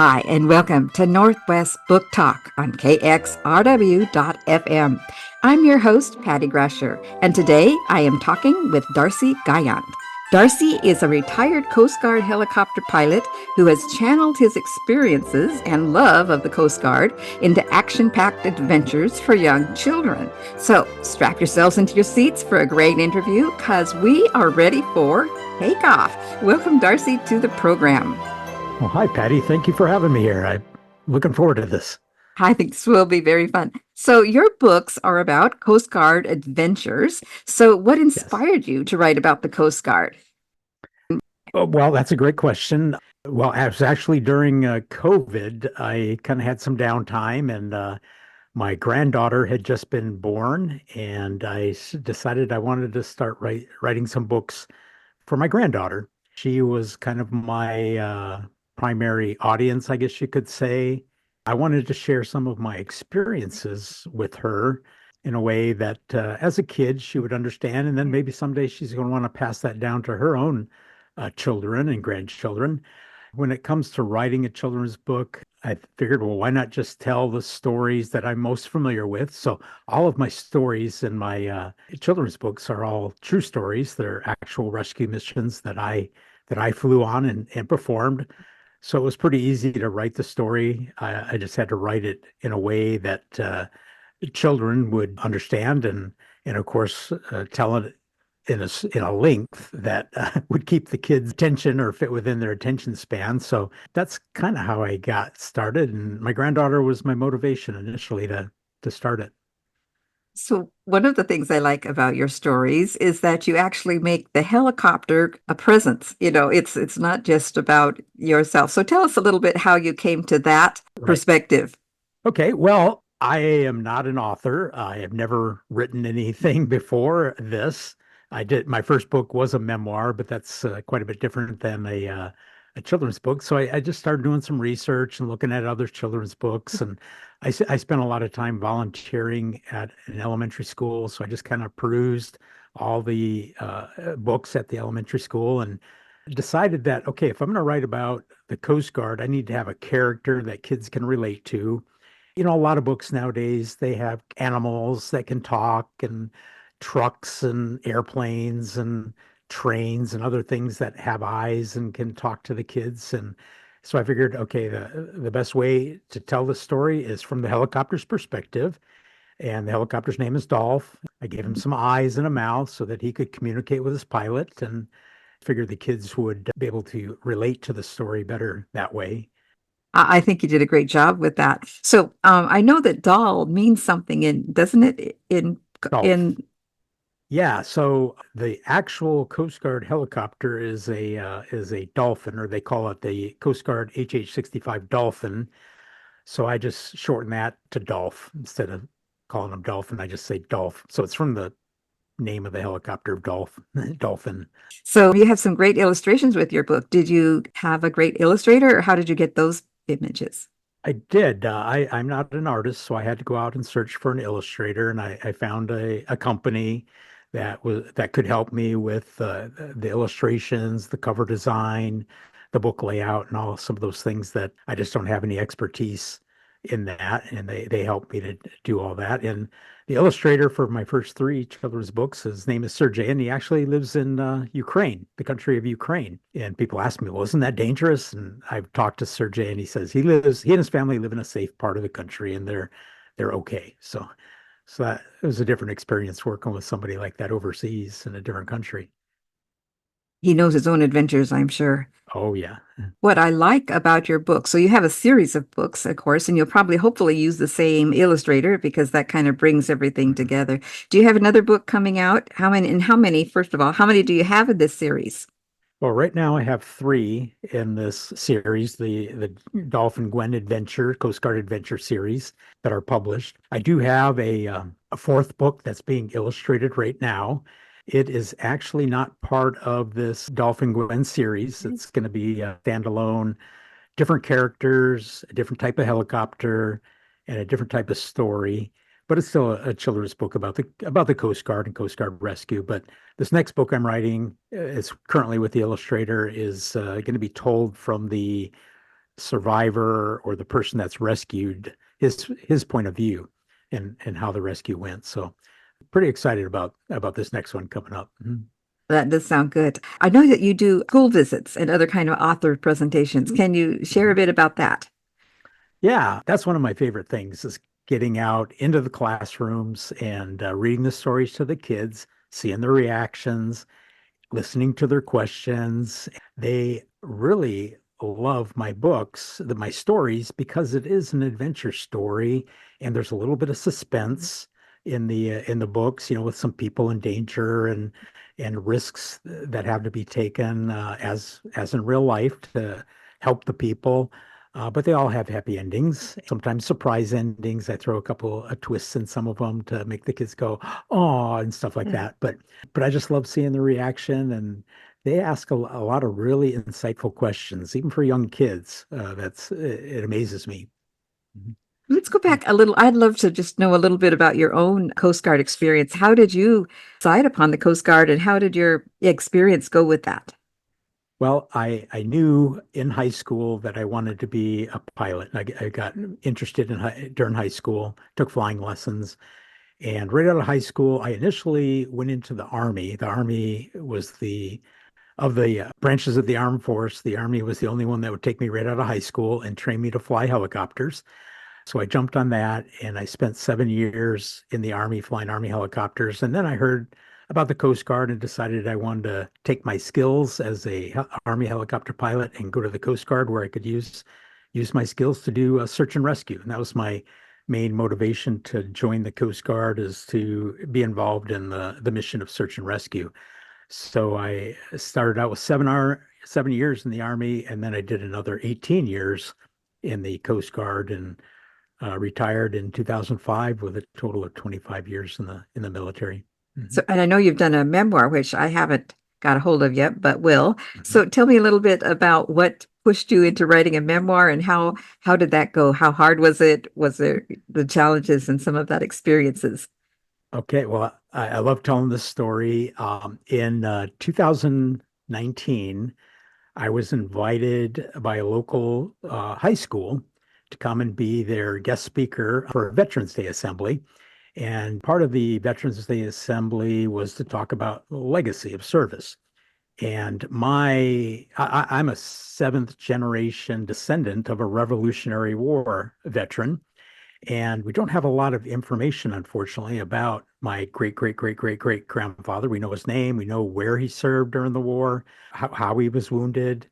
Hi, and welcome to Northwest Book Talk on KXRW.FM. I'm your host, Patty Grasher, and today I am talking with Darcy Guyant. Darcy is a retired Coast Guard helicopter pilot who has channeled his experiences and love of the Coast Guard into action-packed adventures for young children. So strap yourselves into your seats for a great interview because we are ready for takeoff. Welcome, Darcy, to the program. Well, hi, Patty. Thank you for having me here. I'm looking forward to this. I think this will be very fun. So, your books are about Coast Guard adventures. So, what Yes. inspired you to write about the Coast Guard? Well, that's a great question. Well, it was actually during COVID. I kind of had some downtime, and my granddaughter had just been born, and decided I wanted to start writing some books for my granddaughter. She was kind of my primary audience, I guess you could say. I wanted to share some of my experiences with her in a way that, as a kid, she would understand. And then maybe someday she's going to want to pass that down to her own children and grandchildren. When it comes to writing a children's book, I figured, well, why not just tell the stories that I'm most familiar with? So all of my stories in my children's books are all true stories. They're actual rescue missions that I flew on and performed. So it was pretty easy to write the story. I just had to write it in a way that children would understand, and of course, tell it in a length that would keep the kids' attention or fit within their attention span. So that's kind of how I got started. And my granddaughter was my motivation initially to start it. So, one of the things I like about your stories is that you actually make the helicopter a presence. It's not just about yourself. So, tell us a little bit how you came to that Right. perspective. Okay. Well, I am not an author. I have never written anything before this. I did my first book was a memoir, but that's quite a bit different than a children's book. So I just started doing some research and looking at other children's books, and I spent a lot of time volunteering at an elementary school. So I just kind of perused all the books at the elementary school and decided that okay, if I'm going to write about the Coast Guard, I need to have a character that kids can relate to. A lot of books nowadays, they have animals that can talk and trucks and airplanes and trains and other things that have eyes and can talk to the kids. And so I figured, okay, the best way to tell the story is from the helicopter's perspective. And the helicopter's name is Dolph. I gave him some eyes and a mouth so that he could communicate with his pilot, and figured the kids would be able to relate to the story better that way. I think you did a great job with that. So, I know that doll means something doesn't it, Dolph. in Yeah, so the actual Coast Guard helicopter is a Dolphin, or they call it the Coast Guard HH-65 Dolphin. So I just shorten that to Dolph instead of calling them Dolphin. I just say Dolph. So it's from the name of the helicopter, Dolphin. So you have some great illustrations with your book. Did you have a great illustrator, or how did you get those images? I did. I'm not an artist, so I had to go out and search for an illustrator, and I found a company that could help me with the illustrations, the cover design, the book layout, and all some of those things that I just don't have any expertise in that, and they helped me to do all that. And the illustrator for my first three children's books, his name is Sergey, and he actually lives in Ukraine, the country of Ukraine. And people ask me, well, isn't that dangerous? And I've talked to Sergey, and he says he and his family live in a safe part of the country, and they're okay. So that it was a different experience working with somebody like that overseas in a different country. He knows his own adventures, I'm sure. Oh yeah. What I like about your book, so you have a series of books, of course, and you'll probably hopefully use the same illustrator because that kind of brings everything Mhm. together. Do you have another book coming out? How many, first of all, how many do you have in this series? Well, right now I have three in this series, the Dolphin Gwen Adventure, Coast Guard Adventure series that are published. I do have a fourth book that's being illustrated right now. It is actually not part of this Dolphin Gwen series. It's going to be a standalone, different characters, a different type of helicopter, and a different type of story. But it's still a children's book about the Coast Guard and Coast Guard rescue. But this next book I'm writing is currently with the illustrator is going to be told from the survivor or the person that's rescued, his point of view and how the rescue went. So pretty excited about this next one coming up. Mhm. That does sound good. I know that you do school visits and other kind of author presentations. Can you share a Mhm. bit about that? Yeah, that's one of my favorite things is getting out into the classrooms and reading the stories to the kids, seeing their reactions, listening to their questions. They really love my books, my stories, because it is an adventure story, and there's a little bit of suspense in the books, with some people in danger and risks that have to be taken as in real life to help the people. But they all have happy endings, sometimes surprise endings. I throw a couple of twists in some of them to make the kids go, oh, and stuff like that. But I just love seeing the reaction, and they ask a lot of really insightful questions, even for young kids. It amazes me. Mhm. Let's go back a little. I'd love to just know a little bit about your own Coast Guard experience. How did you decide upon the Coast Guard and how did your experience go with that? Well, I knew in high school that I wanted to be a pilot. I got interested during high school, took flying lessons, and right out of high school, I initially went into the Army. The Army was the branches of the armed force. The Army was the only one that would take me right out of high school and train me to fly helicopters. So I jumped on that and I spent 7 years in the Army flying Army helicopters. And then I heard about the Coast Guard and decided I wanted to take my skills as a Army helicopter pilot and go to the Coast Guard where I could use my skills to do a search and rescue. And that was my main motivation to join the Coast Guard, is to be involved in the mission of search and rescue. So I started out with 7 years in the Army, and then I did another 18 years in the Coast Guard, and retired in 2005 with a total of 25 years in the military. So, Mhm. and I know you've done a memoir, which I haven't got a hold of yet, but will. Mhm. So tell me a little bit about what pushed you into writing a memoir and how did that go? How hard was it? Was there the challenges and some of that experiences? Okay, well, I love telling this story. In 2019, I was invited by a local high school to come and be their guest speaker for a Veterans Day assembly. And part of the Veterans Day assembly was to talk about the legacy of service. And I'm a seventh generation descendant of a Revolutionary War veteran. And we don't have a lot of information, unfortunately, about my great, great, great, great, great grandfather. We know his name, we know where he served during the war, how he was wounded.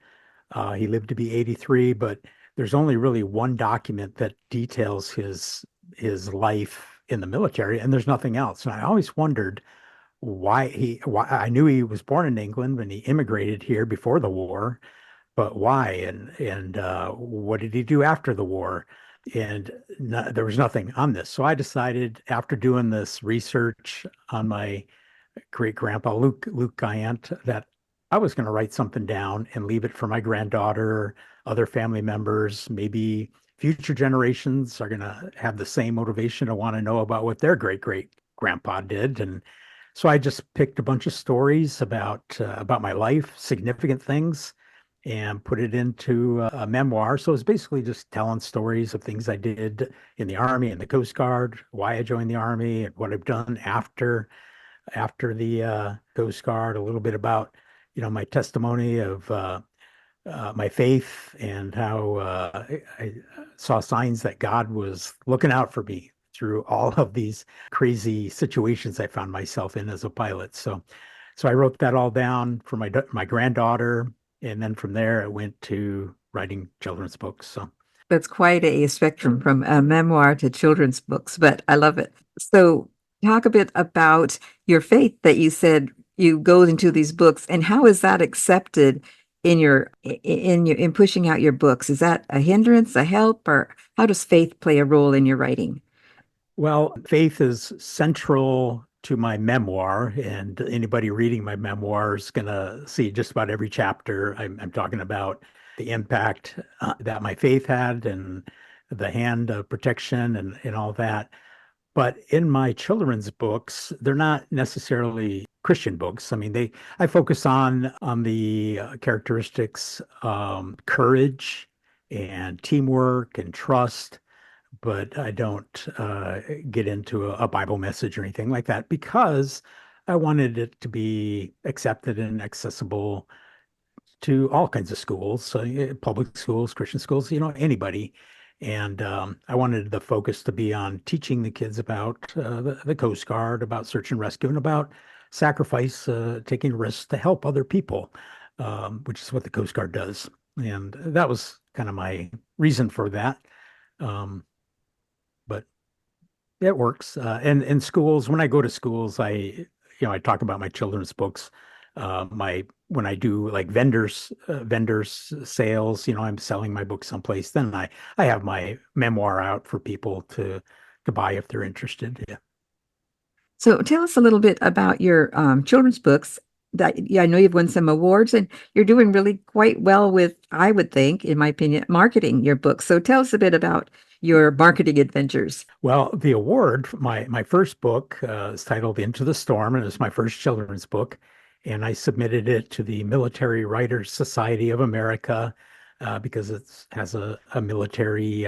He lived to be 83, but there's only really one document that details his life in the military, and there's nothing else. And I always wondered why I knew he was born in England when he immigrated here before the war, but why and what did he do after the war? And no, there was nothing on this. So I decided, after doing this research on my great grandpa Luke Guyant, that I was going to write something down and leave it for my granddaughter, other family members, maybe future generations are going to have the same motivation to want to know about what their great great grandpa did. And so I just picked a bunch of stories about my life, significant things, and put it into a memoir. So it's basically just telling stories of things I did in the Army and the Coast Guard, why I joined the Army, and what I've done after the Coast Guard, a little bit about, my testimony of my faith and how I saw signs that God was looking out for me through all of these crazy situations I found myself in as a pilot. So I wrote that all down for my granddaughter, and then from there I went to writing children's books. So That's quite a spectrum from a memoir to children's books, but I love it. So, talk a bit about your faith that you said you go into these books, and how is that accepted in pushing out your books? Is that a hindrance, a help, or how does faith play a role in your writing? Well, faith is central to my memoir, and anybody reading my memoir is going to see just about every chapter. I'm talking about the impact that my faith had and the hand of protection and all that. But in my children's books, they're not necessarily Christian books. I mean, I focus on the characteristics, courage and teamwork and trust, but I don't get into a Bible message or anything like that because I wanted it to be accepted and accessible to all kinds of schools, so public schools, Christian schools, anybody. And I wanted the focus to be on teaching the kids about the Coast Guard, about search and rescue, and about sacrifice, taking risks to help other people, which is what the Coast Guard does. And that was kind of my reason for that. Um, but it works. And in schools, when I go to schools, I talk about my children's books. My When I do like vendors sales, I'm selling my book someplace. Then I have my memoir out for people to buy if they're interested. Yeah. So tell us a little bit about your children's books. That yeah, I know you've won some awards, and you're doing really quite well with, I would think, in my opinion, marketing your books. So tell us a bit about your marketing adventures. Well, the award, my first book is titled Into the Storm, and it's my first children's book. And I submitted it to the Military Writers Society of America because it has a military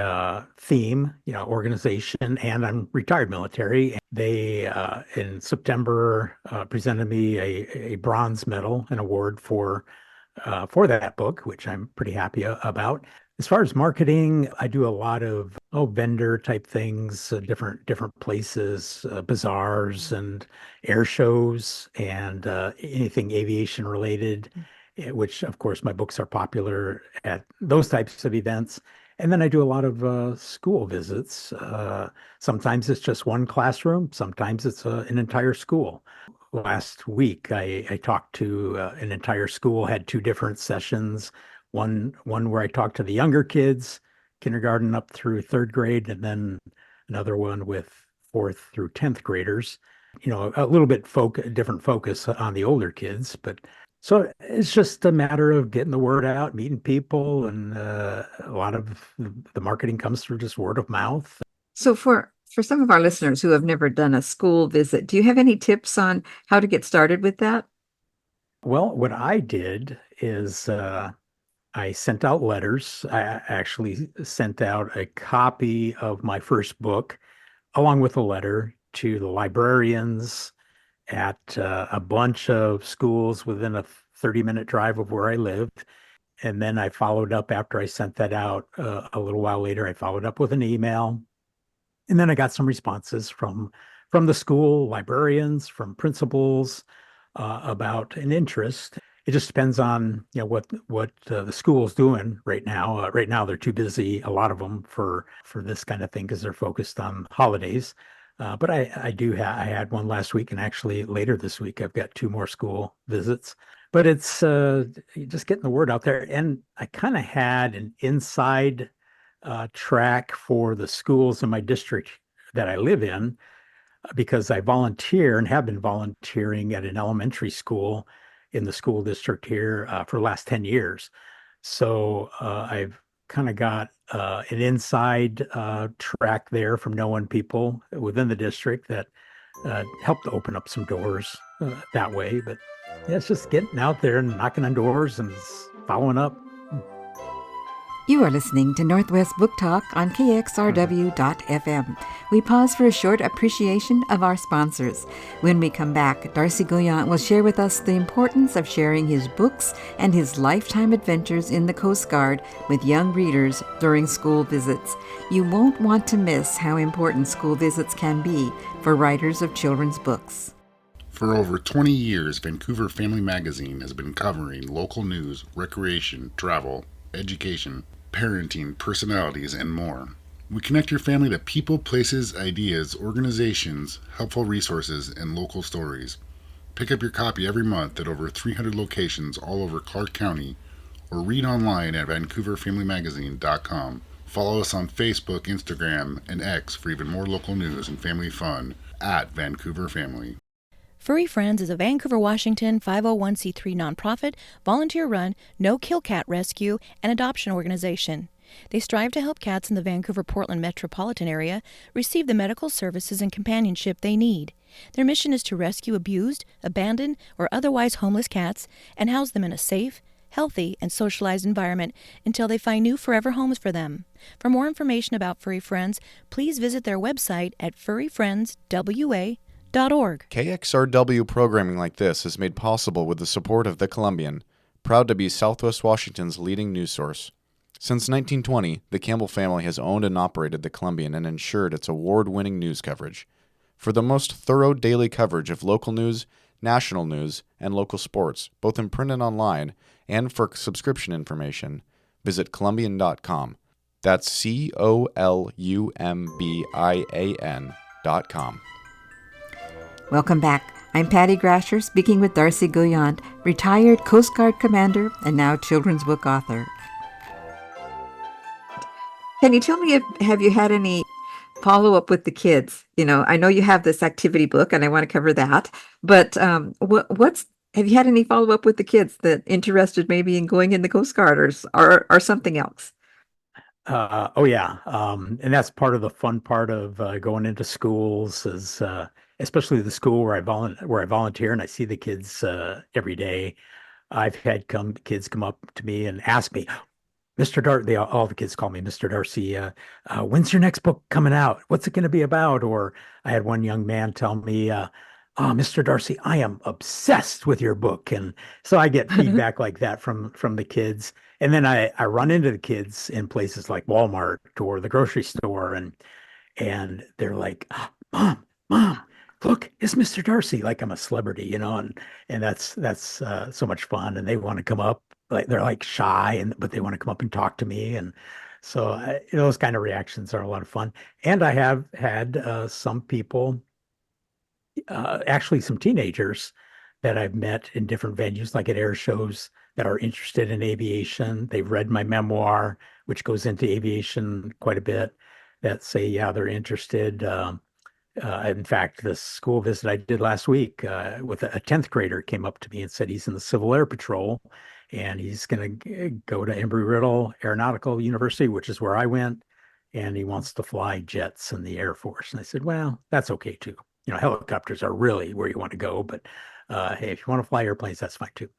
theme, organization, and I'm retired military. They, in September, presented me a bronze medal, an award for that book, which I'm pretty happy about. As far as marketing, I do a lot of vendor type things, different places, bazaars and air shows, and anything aviation related, which of course my books are popular at those types of events. And then I do a lot of school visits. Sometimes it's just one classroom, sometimes it's an entire school. Last week, I talked to an entire school, had two different sessions. One where I talked to the younger kids, kindergarten up through third grade, and then another one with fourth through 10th graders. A little bit different focus on the older kids, but so it's just a matter of getting the word out, meeting people, and a lot of the marketing comes through just word of mouth. So for some of our listeners who have never done a school visit, do you have any tips on how to get started with that? Well, what I did is I sent out letters. I actually sent out a copy of my first book along with a letter to the librarians at a bunch of schools within a 30-minute drive of where I live. And then I followed up after I sent that out a little while later. I followed up with an email. And then I got some responses from the school librarians, from principals about an interest. It just depends on what the school's doing right now. Right now they're too busy, a lot of them, for this kind of thing because they're focused on holidays. But I had one last week, and actually later this week I've got two more school visits. But it's just getting the word out there, and I kind of had an inside track for the schools in my district that I live in because I volunteer and have been volunteering at an elementary school in the school district here for the last 10 years. So I've kind of got an inside track there from knowing people within the district that helped to open up some doors that way. But yeah, it's just getting out there and knocking on doors and following up. You are listening to Northwest Book Talk on KXRW.FM. We pause for a short appreciation of our sponsors. When we come back, Darcy Guyant will share with us the importance of sharing his books and his lifetime adventures in the Coast Guard with young readers during school visits. You won't want to miss how important school visits can be for writers of children's books. For over 20 years, Vancouver Family Magazine has been covering local news, recreation, travel, education, parenting, personalities, and more. We connect your family to people, places, ideas, organizations, helpful resources, and local stories. Pick up your copy every month at over 300 locations all over Clark County, or read online at vancouverfamilymagazine.com. Follow us on Facebook, Instagram, and X for even more local news and family fun at Vancouver Family. Furry Friends is a Vancouver, Washington 501c3 nonprofit, volunteer-run, no-kill cat rescue and adoption organization. They strive to help cats in the Vancouver-Portland metropolitan area receive the medical services and companionship they need. Their mission is to rescue abused, abandoned, or otherwise homeless cats and house them in a safe, healthy, and socialized environment until they find new forever homes for them. For more information about Furry Friends, please visit their website at furryfriendswa.org. KXRW programming like this is made possible with the support of The Columbian, proud to be Southwest Washington's leading news source. Since 1920, the Campbell family has owned and operated The Columbian and ensured its award-winning news coverage. For the most thorough daily coverage of local news, national news, and local sports, both in print and online, and for subscription information, visit Columbian.com. That's COLUMBIAN.com. Welcome back. I'm Patty Grasher, speaking with Darcy Guyant, retired Coast Guard commander and now children's book author. Can you tell me have you had any follow up with the kids? I know you have this activity book, and I want to cover that. But what's have you had any follow up with the kids that interested maybe in going in the Coast Guard or something else? Oh yeah, and that's part of the fun part of going into schools is especially the school where I volunteer and I see the kids every day. I've had kids come up to me and ask me, Mr. Darcy, all the kids call me Mr. Darcy. When's your next book coming out? What's it going to be about? Or I had one young man tell me, "Oh, Mr. Darcy, I am obsessed with your book." And so I get feedback like that from the kids. And then I run into the kids in places like Walmart or the grocery store, and they're like, "Oh, Mom, look, it's Mr. Darcy," like I'm a celebrity, and that's so much fun. And they want to come up, like they're like shy, but they want to come up and talk to me. And so those kind of reactions are a lot of fun. And I have had some people, actually some teenagers that I've met in different venues, like at air shows, that are interested in aviation. They've read my memoir, which goes into aviation quite a bit, that say, yeah, they're interested. In fact, the school visit I did last week with a 10th grader came up to me and said he's in the Civil Air Patrol and he's going to go to Embry-Riddle Aeronautical University, which is where I went, and he wants to fly jets in the Air Force. And I said, well, that's okay too. Helicopters are really where you want to go, but hey, if you want to fly airplanes, that's fine too.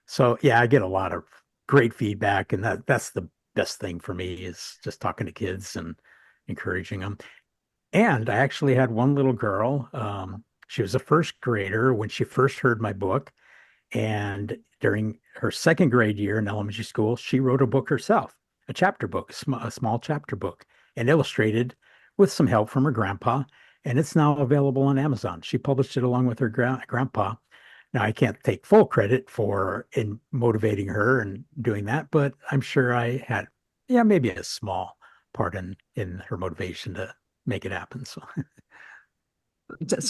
So yeah, I get a lot of great feedback, and that's the best thing for me is just talking to kids and encouraging them. And I actually had one little girl. She was a first grader when she first heard my book. And during her second grade year in elementary school, she wrote a book herself, a chapter book, a small chapter book, and illustrated with some help from her grandpa. And it's now available on Amazon. She published it along with her grandpa. Now, I can't take full credit for in motivating her and doing that, but I'm sure I had, yeah, maybe a small part in her motivation to make it happen. So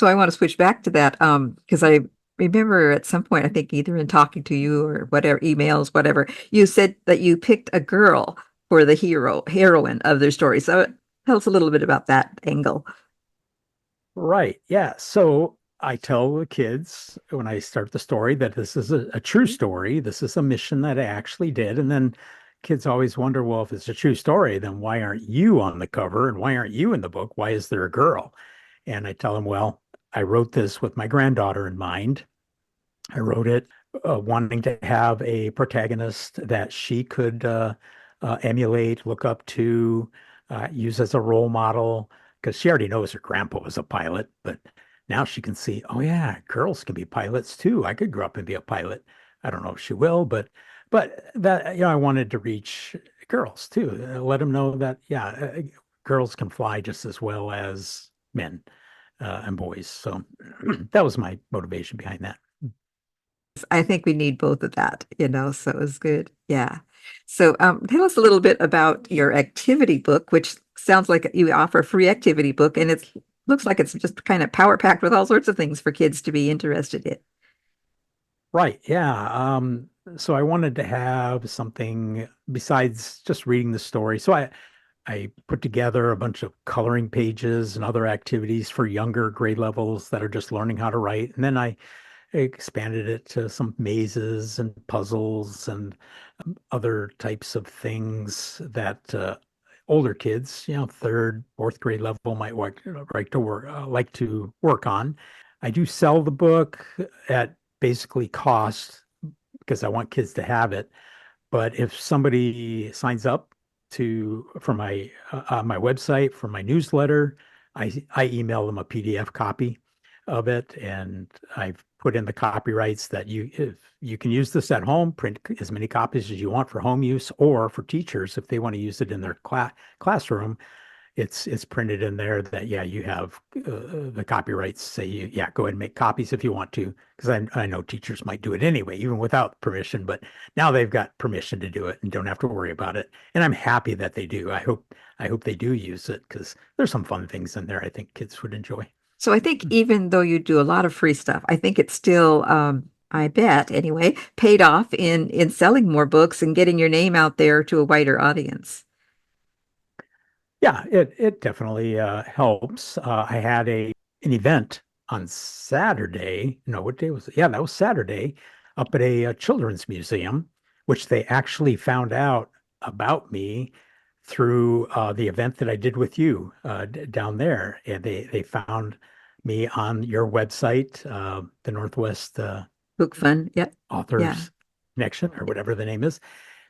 I want to switch back to that because I remember at some point, I think either in talking to you or whatever, emails, whatever, you said that you picked a girl for the heroine of their story. So tell us a little bit about that angle. Right. Yeah. So I tell the kids when I start the story that this is a true story. This is a mission that I actually did. And then kids always wonder, well, if it's a true story, then why aren't you on the cover and why aren't you in the book? Why is there a girl? And I tell them, well, I wrote this with my granddaughter in mind. I wrote it wanting to have a protagonist that she could emulate, look up to, use as a role model, because she already knows her grandpa was a pilot, but now she can see, oh yeah, girls can be pilots too. I could grow up and be a pilot. I don't know if she will, but that I wanted to reach girls too, let them know that yeah, girls can fly just as well as men and boys. So that was my motivation behind that. I think we need both of that, so it was good. Yeah. So tell us a little bit about your activity book, which sounds like you offer a free activity book, and it looks like it's just kind of power packed with all sorts of things for kids to be interested in. Right. Yeah. So I wanted to have something besides just reading the story. So I put together a bunch of coloring pages and other activities for younger grade levels that are just learning how to write. And then I expanded it to some mazes and puzzles and other types of things that older kids, third, fourth grade level might like to work on. I do sell the book at basically cost because I want kids to have it. But if somebody signs up for my website for my newsletter, I email them a PDF copy of it, and I've put in the copyrights that if you can use this at home, print as many copies as you want for home use, or for teachers if they want to use it in their classroom, it's printed in there that yeah, you have the copyrights say yeah, go ahead and make copies if you want to, because I know teachers might do it anyway even without permission, but now they've got permission to do it and don't have to worry about it, and I'm happy that they do. I hope they do use it because there's some fun things in there I think kids would enjoy. So I think even though you do a lot of free stuff, I think it's still, I bet anyway, paid off in selling more books and getting your name out there to a wider audience. Yeah, it definitely helps. I had an event on Saturday. No, what day was it? Yeah, that was Saturday, up at a children's museum, which they actually found out about me through the event that I did with you down there, and they found me on your website, the Northwest Book fun. Yep. Yeah. Authors Connection or whatever the name is.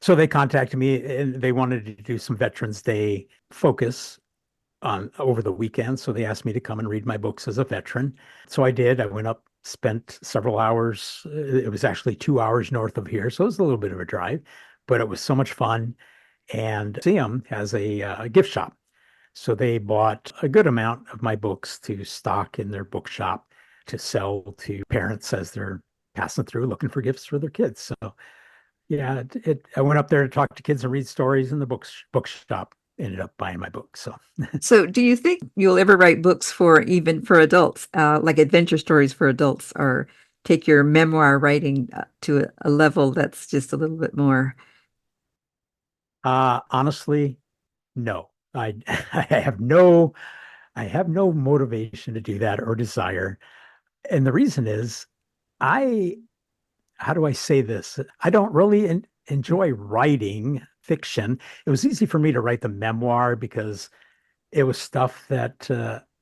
So they contacted me and they wanted to do some Veterans Day focus on over the weekend. So they asked me to come and read my books as a veteran. So I did. I went up, spent several hours. It was actually 2 hours north of here. So it was a little bit of a drive, but it was so much fun. And museum has a gift shop. So they bought a good amount of my books to stock in their bookshop to sell to parents as they're passing through looking for gifts for their kids. So yeah, I went up there to talk to kids and read stories in the bookshop. Ended up buying my book. So So do you think you'll ever write books for even for adults, like adventure stories for adults, or take your memoir writing to a level that's just a little bit more? honestly, no. I have no motivation to do that or desire. And the reason is I how do I say this? I don't really enjoy writing fiction. It was easy for me to write the memoir because it was stuff that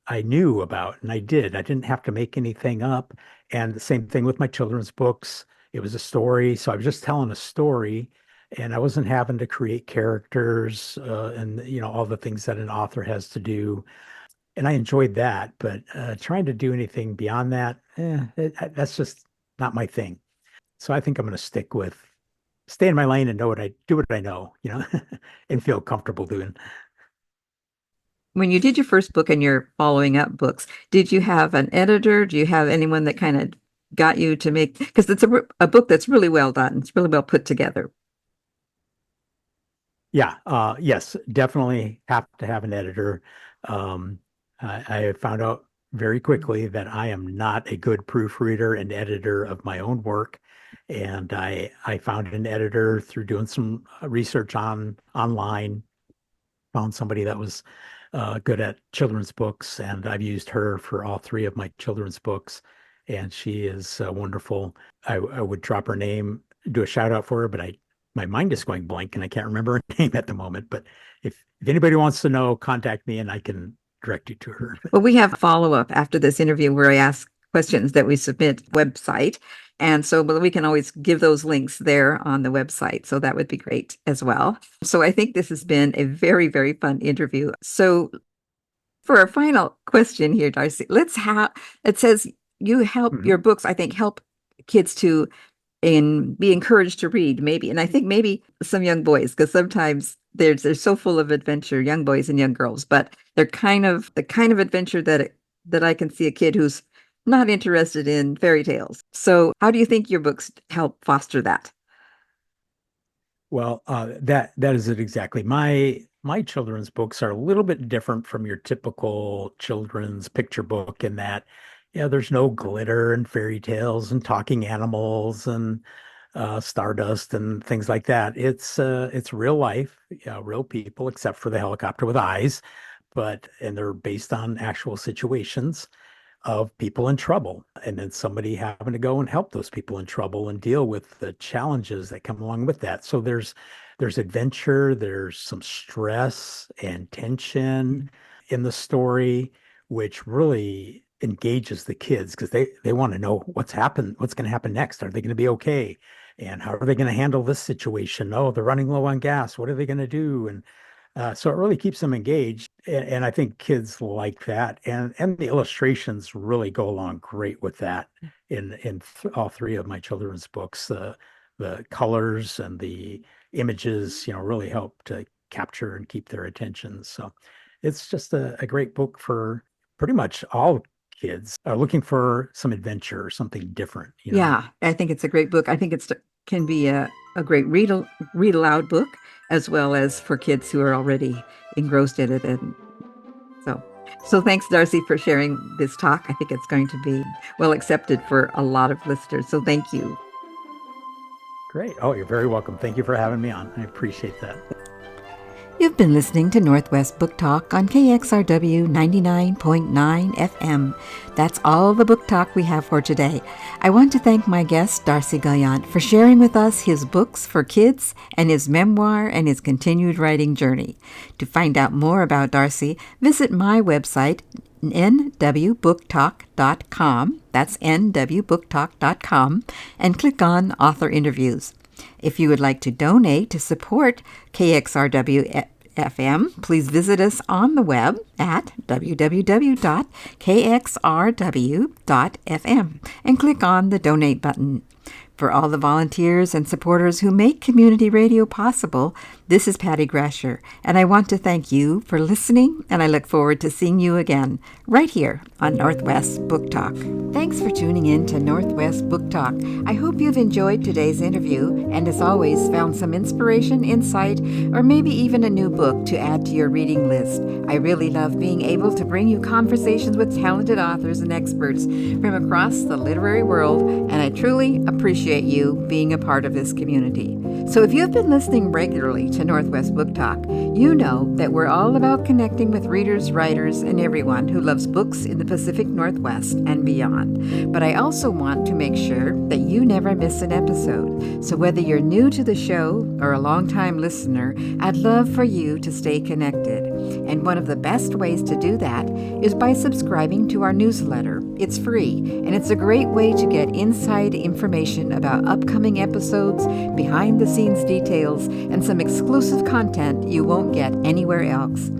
I knew about and I did. I didn't have to make anything up. And the same thing with my children's books. It was a story. So I was just telling a story and I wasn't having to create characters and, all the things that an author has to do. And I enjoyed that. But trying to do anything beyond that, that's just not my thing. So I think I'm going to stick with stay in my lane and do what I know, and feel comfortable doing. When you did your first book and you're following up books, did you have an editor? Do you have anyone that kind of got you to make, because it's a book that's really well done. It's really well put together. Yeah, yes, definitely have to have an editor. I found out very quickly that I am not a good proofreader and editor of my own work. And I found an editor through doing some research online, found somebody that was good at children's books, and I've used her for all three of my children's books, and she is wonderful. I would drop her name, do a shout out for her, but my mind is going blank and I can't remember her name at the moment. But if anybody wants to know, contact me and I can direct you to her. Well, we have follow up after this interview where I ask questions that we submit website. And so but we can always give those links there on the website. So that would be great as well. So I think this has been a very, very fun interview. So for our final question here, Darcy, it says you help Mhm. your books, I think, help kids to and be encouraged to read, maybe. And I think maybe some young boys, because sometimes they're so full of adventure, young boys and young girls, but they're kind of the kind of adventure that I can see a kid who's not interested in fairy tales. So how do you think your books help foster that? Well, that is it exactly. My children's books are a little bit different from your typical children's picture book in that, there's no glitter and fairy tales and talking animals and stardust and things like that. It's real life, real people, except for the helicopter with eyes, and they're based on actual situations of people in trouble and then somebody having to go and help those people in trouble and deal with the challenges that come along with that. So there's adventure, there's some stress and tension in the story, which really engages the kids because they want to know what's going to happen next. Are they going to be okay? and how are they going to handle this situation? Oh, they're running low on gas. What are they going to do? And so it really keeps them engaged, and I think kids like that, and the illustrations really go along great with that. In all three of my children's books, the colors and the images, really help to capture and keep their attention. So it's just a great book for pretty much all kids are looking for some adventure or something different. Yeah, I think it's a great book. I think it's can be a great read aloud book, as well as for kids who are already engrossed in it. And so, so thanks, Darcy, for sharing this talk. I think it's going to be well accepted for a lot of listeners. So thank you. Great. Oh, you're very welcome. Thank you for having me on. I appreciate that. You've been listening to Northwest Book Talk on KXRW 99.9 FM. That's all the book talk we have for today. I want to thank my guest, Darcy Guyant, for sharing with us his books for kids and his memoir and his continued writing journey. To find out more about Darcy, visit my website, nwbooktalk.com. That's nwbooktalk.com, and click on Author Interviews. If you would like to donate to support KXRW FM, please visit us on the web at www.kxrw.fm and click on the donate button. For all the volunteers and supporters who make community radio possible, this is Patty Grasher, and I want to thank you for listening, and I look forward to seeing you again right here on Northwest Book Talk. Thanks for tuning in to Northwest Book Talk. I hope you've enjoyed today's interview and, as always, found some inspiration, insight, or maybe even a new book to add to your reading list. I really love being able to bring you conversations with talented authors and experts from across the literary world, and I truly appreciate you being a part of this community. So if you've been listening regularly to Northwest Book Talk, you know that we're all about connecting with readers, writers, and everyone who loves books in the Pacific Northwest and beyond. But I also want to make sure that you never miss an episode. So whether you're new to the show or a longtime listener, I'd love for you to stay connected. And one of the best ways to do that is by subscribing to our newsletter. It's free, and it's a great way to get inside information about upcoming episodes, behind-the-scenes details, and some exclusive content you won't get anywhere else.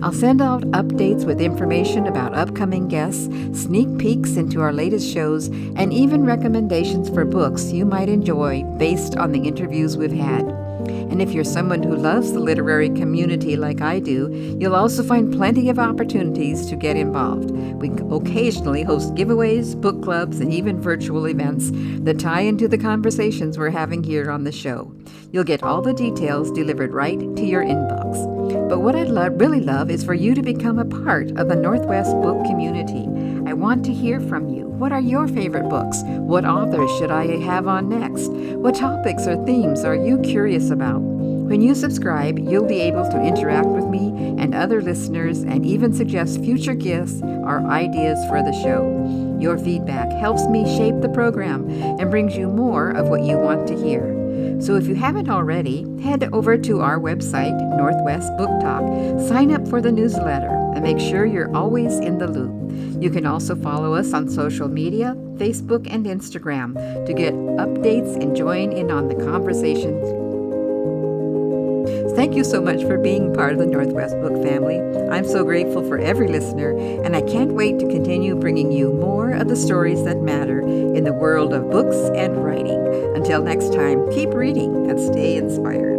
I'll send out updates with information about upcoming guests, sneak peeks into our latest shows, and even recommendations for books you might enjoy based on the interviews we've had. And if you're someone who loves the literary community like I do, you'll also find plenty of opportunities to get involved. We occasionally host giveaways, book clubs, and even virtual events that tie into the conversations we're having here on the show. You'll get all the details delivered right to your inbox. But what I'd really love is for you to become a part of the Northwest book community. I want to hear from you. What are your favorite books? What authors should I have on next? What topics or themes are you curious about? When you subscribe, you'll be able to interact with me and other listeners and even suggest future guests or ideas for the show. Your feedback helps me shape the program and brings you more of what you want to hear. So if you haven't already, head over to our website, Northwest Book Talk, sign up for the newsletter, and make sure you're always in the loop. You can also follow us on social media, Facebook and Instagram, to get updates and join in on the conversations. Thank you so much for being part of the Northwest Book family. I'm so grateful for every listener, and I can't wait to continue bringing you more of the stories that matter in the world of books and writing. Until next time, keep reading and stay inspired.